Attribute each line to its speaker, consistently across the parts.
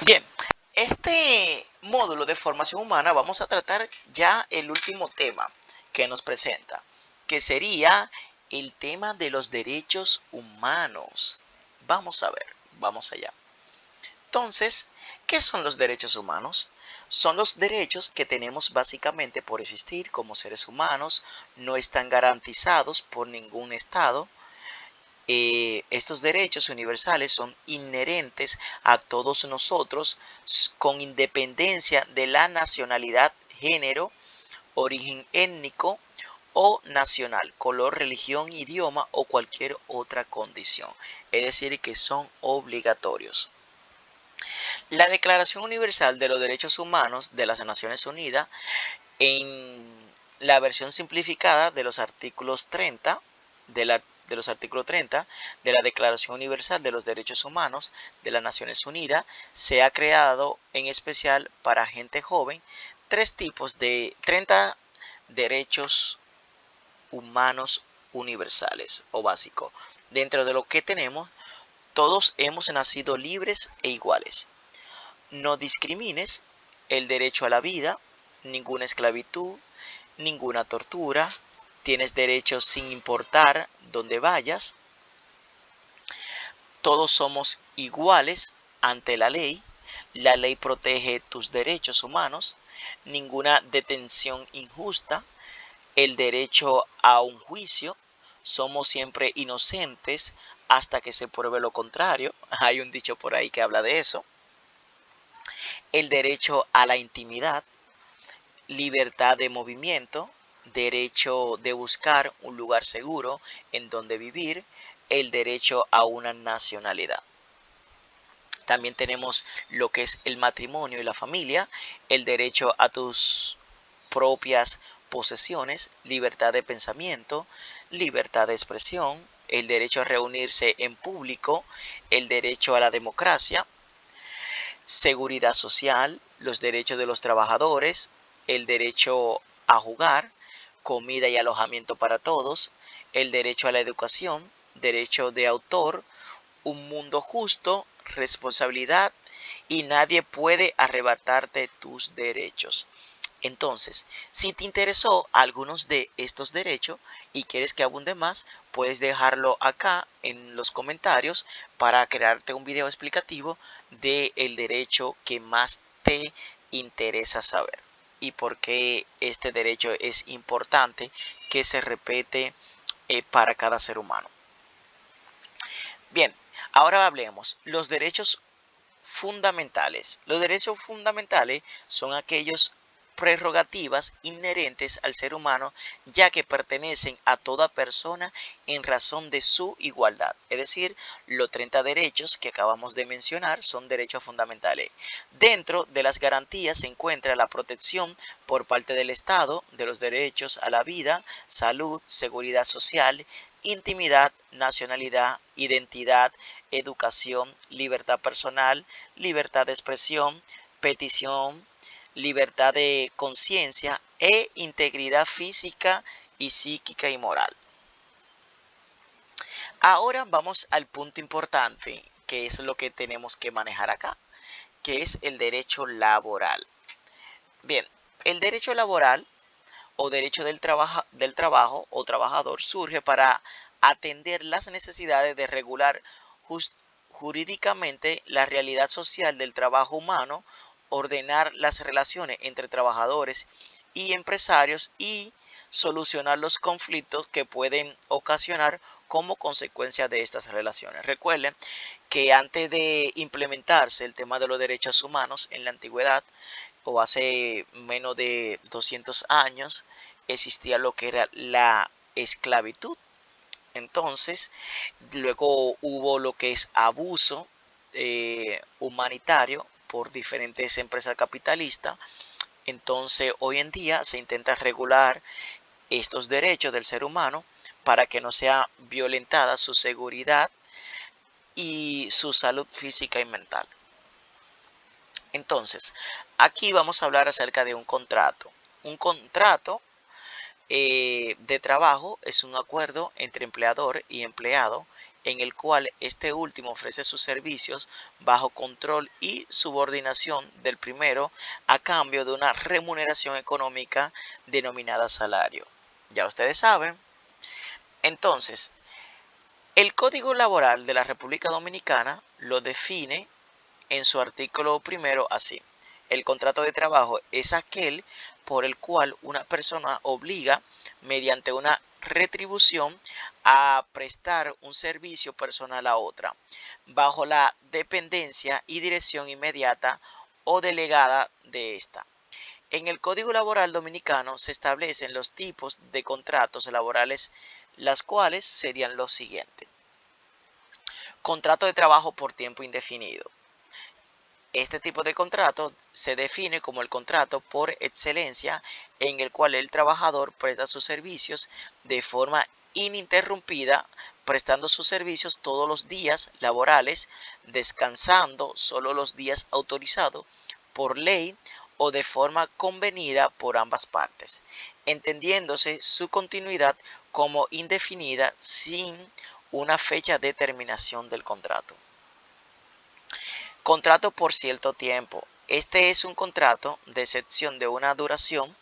Speaker 1: Bien, este módulo de formación humana vamos a tratar ya el último tema que nos presenta, que sería el tema de los derechos humanos. Vamos a ver, vamos allá. Entonces, ¿qué son los derechos humanos? Son los derechos que tenemos básicamente por existir como seres humanos, no están garantizados por ningún estado. Estos derechos universales son inherentes a todos nosotros con independencia de la nacionalidad, género, origen étnico o nacional, color, religión, idioma o cualquier otra condición. Es decir, que son obligatorios. La Declaración Universal de los Derechos Humanos de las Naciones Unidas, en la versión simplificada de los artículos 30 de los artículos 30 de la Declaración Universal de los Derechos Humanos de las Naciones Unidas, se ha creado en especial para gente joven tres tipos de 30 derechos humanos universales o básicos. Dentro de lo que tenemos, todos hemos nacido libres e iguales. No discrimines, el derecho a la vida, ninguna esclavitud, ninguna tortura, tienes derechos sin importar dónde vayas, todos somos iguales ante la ley protege tus derechos humanos, ninguna detención injusta, el derecho a un juicio, somos siempre inocentes hasta que se pruebe lo contrario, hay un dicho por ahí que habla de eso, el derecho a la intimidad, libertad de movimiento, derecho de buscar un lugar seguro en donde vivir, el derecho a una nacionalidad. También tenemos lo que es el matrimonio y la familia, el derecho a tus propias posesiones, libertad de pensamiento, libertad de expresión, el derecho a reunirse en público, el derecho a la democracia, seguridad social, los derechos de los trabajadores, el derecho a jugar, comida y alojamiento para todos, el derecho a la educación, derecho de autor, un mundo justo, responsabilidad y nadie puede arrebatarte tus derechos. Entonces, si te interesó algunos de estos derechos y quieres que abunde más, puedes dejarlo acá en los comentarios para crearte un video explicativo del derecho que más te interesa saber y por qué este derecho es importante que se repite para cada ser humano. Bien, ahora hablemos los derechos fundamentales. Los derechos fundamentales son aquellos prerrogativas inherentes al ser humano, ya que pertenecen a toda persona en razón de su igualdad. Es decir, los 30 derechos que acabamos de mencionar son derechos fundamentales. Dentro de las garantías se encuentra la protección por parte del Estado de los derechos a la vida, salud, seguridad social, intimidad, nacionalidad, identidad, educación, libertad personal, libertad de expresión, petición, libertad de conciencia e integridad física y psíquica y moral. Ahora vamos al punto importante, que es lo que tenemos que manejar acá, que es el derecho laboral. Bien, el derecho laboral o derecho del trabajo o trabajador surge para atender las necesidades de regular jurídicamente la realidad social del trabajo humano, ordenar las relaciones entre trabajadores y empresarios y solucionar los conflictos que pueden ocasionar como consecuencia de estas relaciones. Recuerden que antes de implementarse el tema de los derechos humanos en la antigüedad, o hace menos de 200 años, existía lo que era la esclavitud. Entonces, luego hubo lo que es abuso humanitario por diferentes empresas capitalistas. Entonces, hoy en día se intenta regular estos derechos del ser humano para que no sea violentada su seguridad y su salud física y mental. Entonces, aquí vamos a hablar acerca de un contrato. Un contrato de trabajo es un acuerdo entre empleador y empleado en el cual este último ofrece sus servicios bajo control y subordinación del primero a cambio de una remuneración económica denominada salario. Ya ustedes saben. Entonces, el Código Laboral de la República Dominicana lo define en su artículo primero así: el contrato de trabajo es aquel por el cual una persona obliga, mediante una retribución, a prestar un servicio personal a otra, bajo la dependencia y dirección inmediata o delegada de ésta. En el Código Laboral Dominicano se establecen los tipos de contratos laborales, las cuales serían los siguientes: contrato de trabajo por tiempo indefinido. Este tipo de contrato se define como el contrato por excelencia en el cual el trabajador presta sus servicios de forma ininterrumpida, prestando sus servicios todos los días laborales, descansando solo los días autorizados por ley o de forma convenida por ambas partes, entendiéndose su continuidad como indefinida sin una fecha de terminación del contrato. Contrato por cierto tiempo. Este es un contrato de excepción de una duración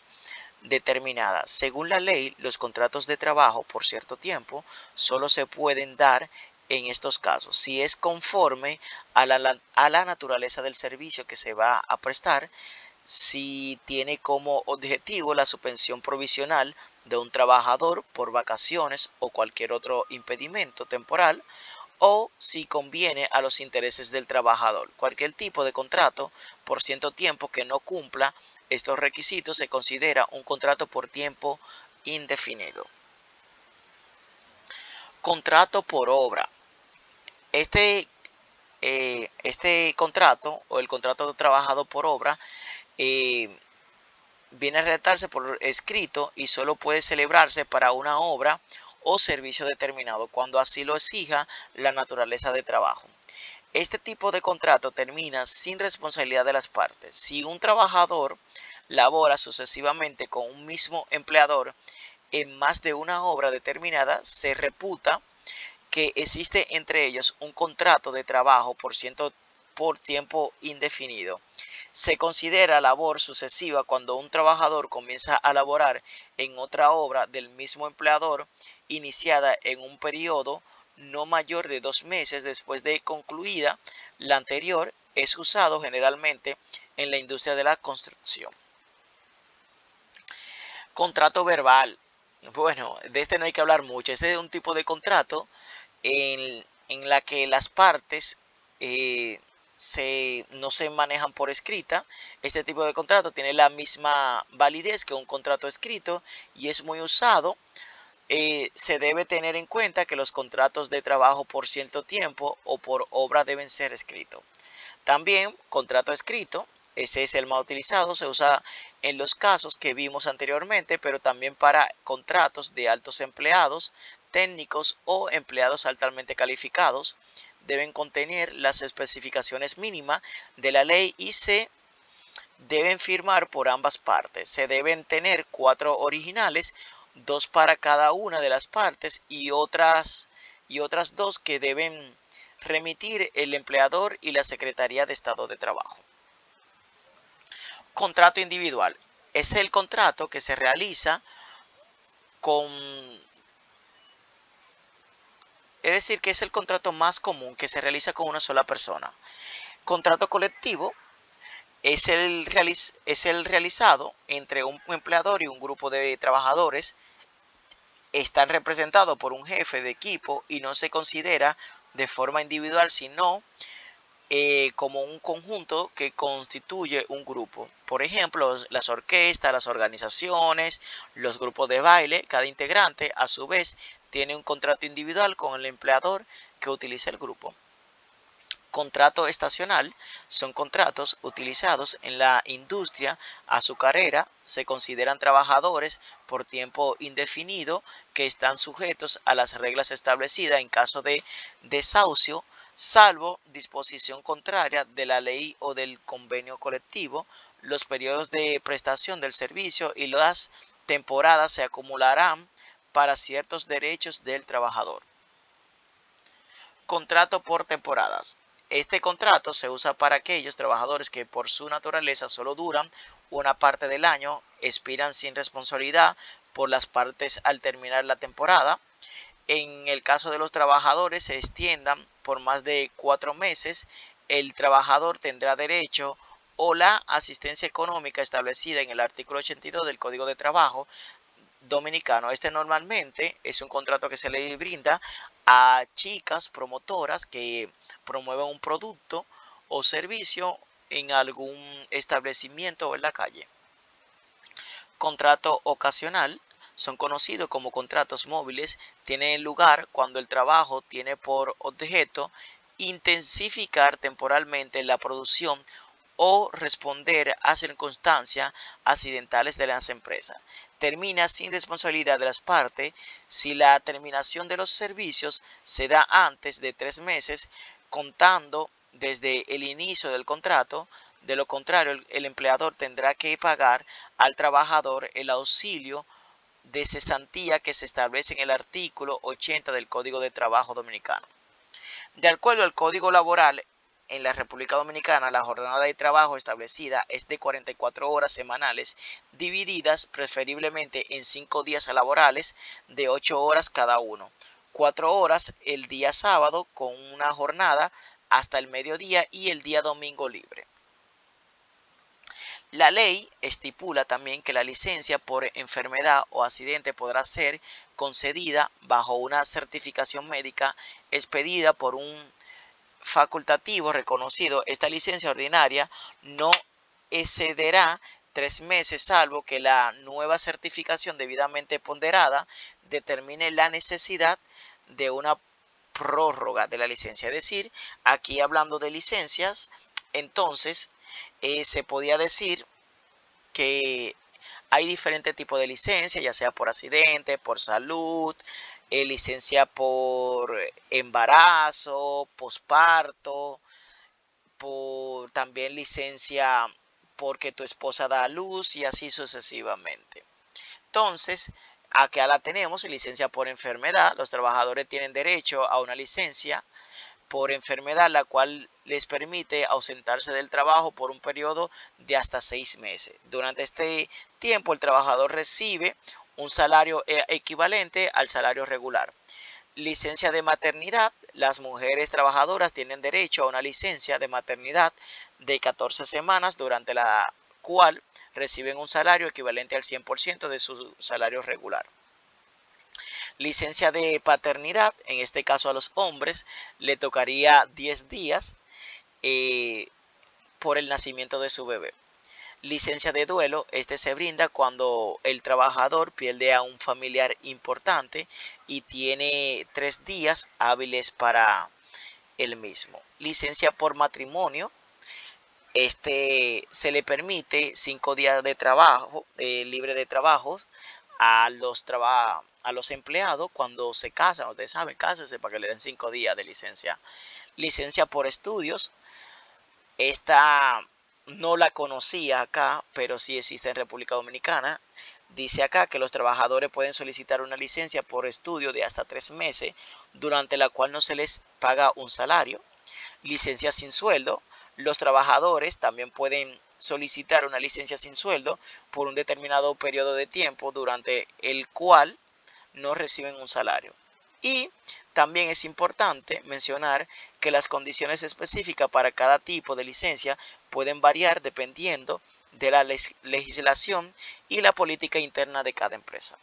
Speaker 1: determinada. Según la ley, los contratos de trabajo por cierto tiempo solo se pueden dar en estos casos si es conforme a la naturaleza del servicio que se va a prestar, si tiene como objetivo la suspensión provisional de un trabajador por vacaciones o cualquier otro impedimento temporal, o si conviene a los intereses del trabajador. Cualquier tipo de contrato por cierto tiempo que no cumpla estos requisitos se considera un contrato por tiempo indefinido. Contrato por obra. Este contrato o el contrato trabajado por obra eh, viene a redactarse por escrito y solo puede celebrarse para una obra o servicio determinado cuando así lo exija la naturaleza de trabajo. Este tipo de contrato termina sin responsabilidad de las partes. Si un trabajador labora sucesivamente con un mismo empleador en más de una obra determinada, se reputa que existe entre ellos un contrato de trabajo por tiempo indefinido. Se considera labor sucesiva cuando un trabajador comienza a laborar en otra obra del mismo empleador iniciada en un periodo no mayor de 2 meses después de concluida la anterior. Es usado generalmente en la industria de la construcción. Contrato verbal. Bueno, de este no hay que hablar mucho. Este es un tipo de contrato en la que las partes no se manejan por escrita. Este tipo de contrato tiene la misma validez que un contrato escrito y es muy usado. Se debe tener en cuenta que los contratos de trabajo por cierto tiempo o por obra deben ser escritos. También contrato escrito, ese es el más utilizado, se usa en los casos que vimos anteriormente, pero también para contratos de altos empleados, técnicos o empleados altamente calificados. Deben contener las especificaciones mínimas de la ley y se deben firmar por ambas partes. Se deben tener 4 originales, 2 para cada una de las partes y otras 2 que deben remitir el empleador y la Secretaría de Estado de Trabajo. Contrato individual. Es el contrato que se realiza que es el contrato más común que se realiza con una sola persona. Contrato colectivo es el realizado entre un empleador y un grupo de trabajadores. Están representados por un jefe de equipo y no se considera de forma individual, sino como un conjunto que constituye un grupo. Por ejemplo, las orquestas, las organizaciones, los grupos de baile, cada integrante a su vez tiene un contrato individual con el empleador que utiliza el grupo. Contrato estacional son contratos utilizados en la industria azucarera. Se consideran trabajadores por tiempo indefinido que están sujetos a las reglas establecidas en caso de desahucio, salvo disposición contraria de la ley o del convenio colectivo. Los periodos de prestación del servicio y las temporadas se acumularán para ciertos derechos del trabajador. Contrato por temporadas. Este contrato se usa para aquellos trabajadores que por su naturaleza solo duran una parte del año, expiran sin responsabilidad por las partes al terminar la temporada. En el caso de los trabajadores se extiendan por más de 4 meses, el trabajador tendrá derecho o la asistencia económica establecida en el artículo 82 del Código de Trabajo dominicano. Este normalmente es un contrato que se le brinda a chicas promotoras que promueven un producto o servicio en algún establecimiento o en la calle. Contrato ocasional son conocidos como contratos móviles, tienen lugar cuando el trabajo tiene por objeto intensificar temporalmente la producción o responder a circunstancias accidentales de las empresas. Termina sin responsabilidad de las partes si la terminación de los servicios se da antes de 3 meses, contando desde el inicio del contrato. De lo contrario, el empleador tendrá que pagar al trabajador el auxilio de cesantía que se establece en el artículo 80 del Código de Trabajo Dominicano. De acuerdo al Código Laboral, en la República Dominicana la jornada de trabajo establecida es de 44 horas semanales, divididas preferiblemente en 5 días laborales de 8 horas cada uno, 4 horas el día sábado con una jornada hasta el mediodía y el día domingo libre. La ley estipula también que la licencia por enfermedad o accidente podrá ser concedida bajo una certificación médica expedida por un facultativo reconocido. Esta licencia ordinaria no excederá 3 meses, salvo que la nueva certificación debidamente ponderada determine la necesidad de una prórroga de la licencia. Es decir, aquí hablando de licencias, entonces se podía decir que hay diferentes tipos de licencia, ya sea por accidente, por salud, licencia por embarazo, posparto, por también licencia porque tu esposa da a luz y así sucesivamente. Entonces, acá la tenemos, licencia por enfermedad. Los trabajadores tienen derecho a una licencia por enfermedad, la cual les permite ausentarse del trabajo por un periodo de hasta 6 meses. Durante este tiempo, el trabajador recibe un salario equivalente al salario regular. Licencia de maternidad. Las mujeres trabajadoras tienen derecho a una licencia de maternidad de 14 semanas, durante la cual reciben un salario equivalente al 100% de su salario regular. Licencia de paternidad, en este caso a los hombres le tocaría 10 días por el nacimiento de su bebé. Licencia de duelo, este se brinda cuando el trabajador pierde a un familiar importante y tiene 3 días hábiles para el mismo. Licencia por matrimonio, se le permite 5 días de trabajo, libre de trabajos a los empleados cuando se casan. Ustedes saben, cásense para que le den 5 días de licencia. Licencia por estudios, esta no la conocía acá, pero sí existe en República Dominicana. Dice acá que los trabajadores pueden solicitar una licencia por estudio de hasta 3 meses, durante la cual no se les paga un salario. Licencia sin sueldo. Los trabajadores también pueden solicitar una licencia sin sueldo por un determinado periodo de tiempo, durante el cual no reciben un salario. Y también es importante mencionar que las condiciones específicas para cada tipo de licencia pueden variar dependiendo de la legislación y la política interna de cada empresa.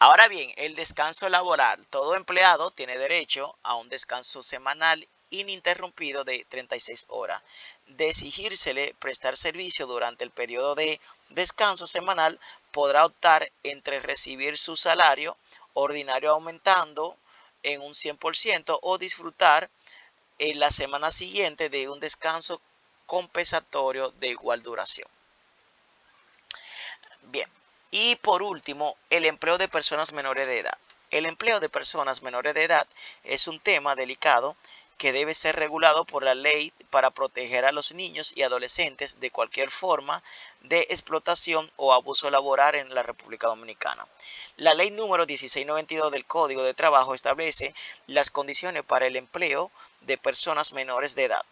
Speaker 1: Ahora bien, el descanso laboral. Todo empleado tiene derecho a un descanso semanal ininterrumpido de 36 horas. De exigírsele prestar servicio durante el periodo de descanso semanal, podrá optar entre recibir su salario ordinario aumentando en un 100% o disfrutar en la semana siguiente de un descanso compensatorio de igual duración. Bien, y por último, el empleo de personas menores de edad. El empleo de personas menores de edad es un tema delicado que debe ser regulado por la ley para proteger a los niños y adolescentes de cualquier forma de explotación o abuso laboral en la República Dominicana. La ley número 1692 del Código de Trabajo establece las condiciones para el empleo de personas menores de edad.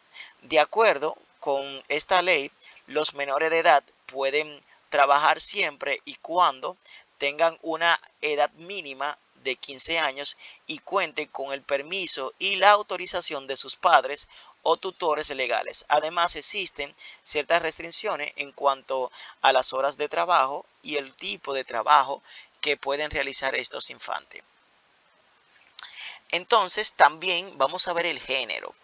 Speaker 1: De acuerdo con esta ley, los menores de edad pueden trabajar siempre y cuando tengan una edad mínima de 15 años y cuenten con el permiso y la autorización de sus padres o tutores legales. Además, existen ciertas restricciones en cuanto a las horas de trabajo y el tipo de trabajo que pueden realizar estos infantes. Entonces, también vamos a ver el género.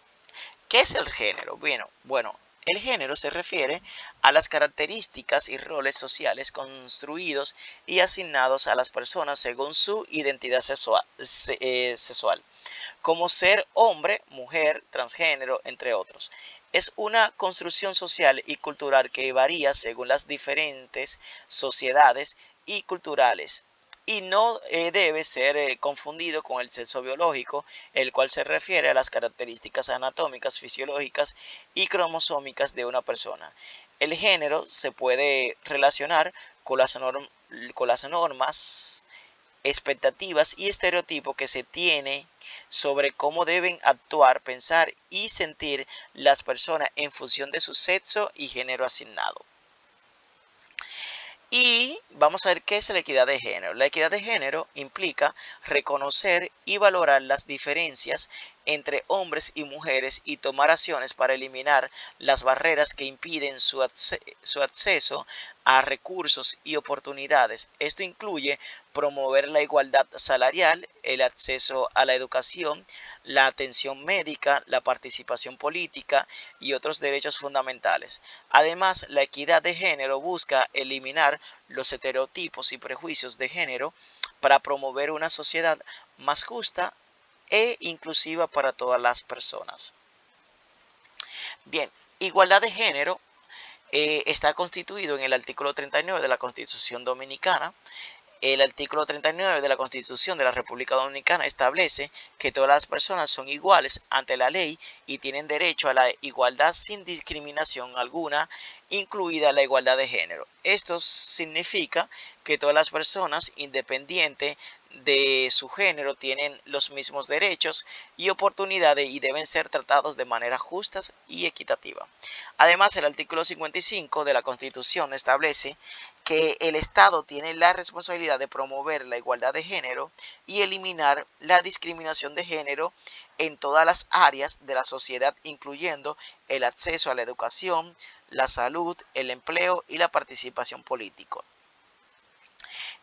Speaker 1: ¿Qué es el género? Bueno, el género se refiere a las características y roles sociales construidos y asignados a las personas según su identidad sexual, como ser hombre, mujer, transgénero, entre otros. Es una construcción social y cultural que varía según las diferentes sociedades y culturales y no debe ser confundido con el sexo biológico, el cual se refiere a las características anatómicas, fisiológicas y cromosómicas de una persona. El género se puede relacionar con las normas, expectativas y estereotipos que se tiene sobre cómo deben actuar, pensar y sentir las personas en función de su sexo y género asignado. Y vamos a ver qué es la equidad de género. La equidad de género implica reconocer y valorar las diferencias entre hombres y mujeres y tomar acciones para eliminar las barreras que impiden su acceso a recursos y oportunidades. Esto incluye promover la igualdad salarial, el acceso a la educación, la atención médica, la participación política y otros derechos fundamentales. Además, la equidad de género busca eliminar los estereotipos y prejuicios de género para promover una sociedad más justa e inclusiva para todas las personas. Bien, igualdad de género está constituido en el artículo 39 de la Constitución Dominicana. El artículo 39 de la Constitución de la República Dominicana establece que todas las personas son iguales ante la ley y tienen derecho a la igualdad sin discriminación alguna, incluida la igualdad de género. Esto significa que todas las personas, independiente de su género, tienen los mismos derechos y oportunidades y deben ser tratados de manera justa y equitativa. Además, el artículo 55 de la Constitución establece que el Estado tiene la responsabilidad de promover la igualdad de género y eliminar la discriminación de género en todas las áreas de la sociedad, incluyendo el acceso a la educación, la salud, el empleo y la participación política.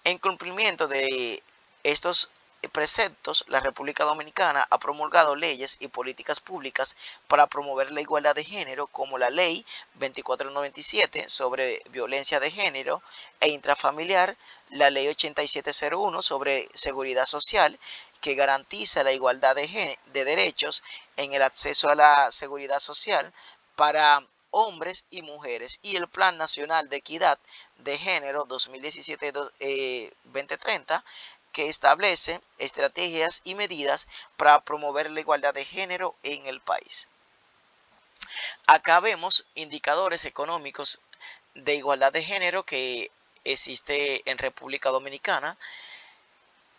Speaker 1: En cumplimiento de estos preceptos, la República Dominicana ha promulgado leyes y políticas públicas para promover la igualdad de género, como la Ley 2497 sobre violencia de género e intrafamiliar, la Ley 8701 sobre seguridad social, que garantiza la igualdad de derechos en el acceso a la seguridad social para hombres y mujeres, y el Plan Nacional de Equidad de Género 2017-2030, que establece estrategias y medidas para promover la igualdad de género en el país. Acá vemos indicadores económicos de igualdad de género que existe en República Dominicana.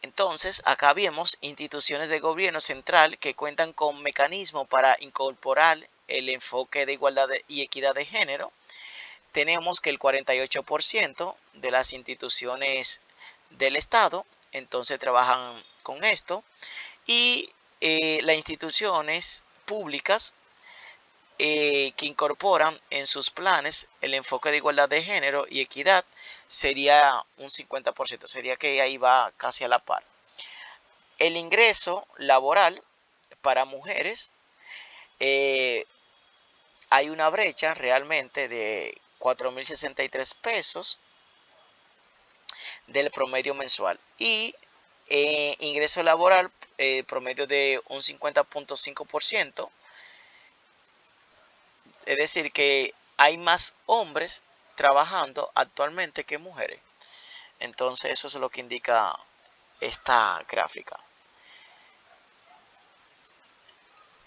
Speaker 1: Entonces, acá vemos instituciones de gobierno central que cuentan con mecanismos para incorporar el enfoque de igualdad y equidad de género. Tenemos que el 48% de las instituciones del Estado entonces trabajan con esto y las instituciones públicas que incorporan en sus planes el enfoque de igualdad de género y equidad sería un 50%, sería que ahí va casi a la par. El ingreso laboral para mujeres, hay una brecha realmente de 4.063 pesos del promedio mensual y ingreso laboral promedio de un 50.5%, es decir que hay más hombres trabajando actualmente que mujeres. Entonces eso es lo que indica esta gráfica.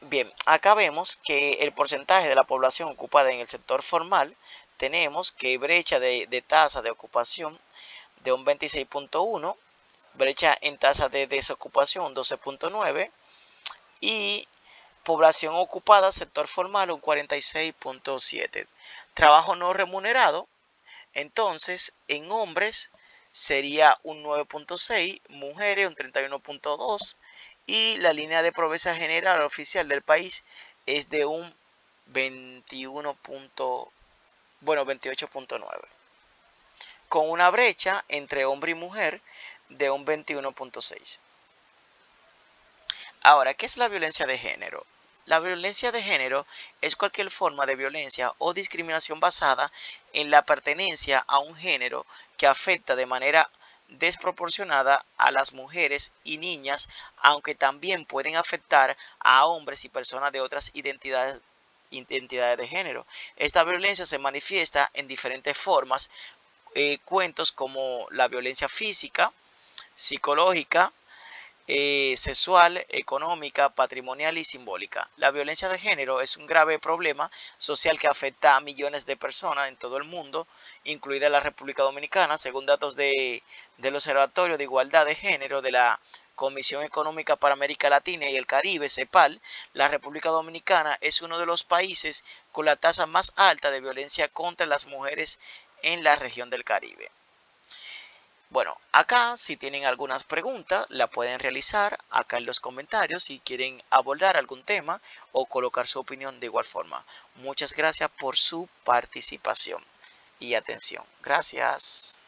Speaker 1: Bien, acá vemos que el porcentaje de la población ocupada en el sector formal tenemos que brecha de tasa de ocupación de un 26.1, brecha en tasa de desocupación 12.9 y población ocupada, sector formal, un 46.7. Trabajo no remunerado, entonces en hombres sería un 9.6, mujeres un 31.2 y la línea de pobreza general oficial del país es de un 21. Bueno, 28.9, con una brecha entre hombre y mujer de un 21.6. Ahora, ¿qué es la violencia de género? La violencia de género es cualquier forma de violencia o discriminación basada en la pertenencia a un género que afecta de manera desproporcionada a las mujeres y niñas, aunque también pueden afectar a hombres y personas de otras identidades de género. Esta violencia se manifiesta en diferentes formas, cuentos como la violencia física, psicológica, sexual, económica, patrimonial y simbólica. La violencia de género es un grave problema social que afecta a millones de personas en todo el mundo, incluida la República Dominicana, según datos del Observatorio de Igualdad de Género de la Comisión Económica para América Latina y el Caribe, CEPAL. La República Dominicana es uno de los países con la tasa más alta de violencia contra las mujeres en la región del Caribe. Bueno, acá si tienen algunas preguntas, la pueden realizar acá en los comentarios si quieren abordar algún tema o colocar su opinión de igual forma. Muchas gracias por su participación y atención. Gracias.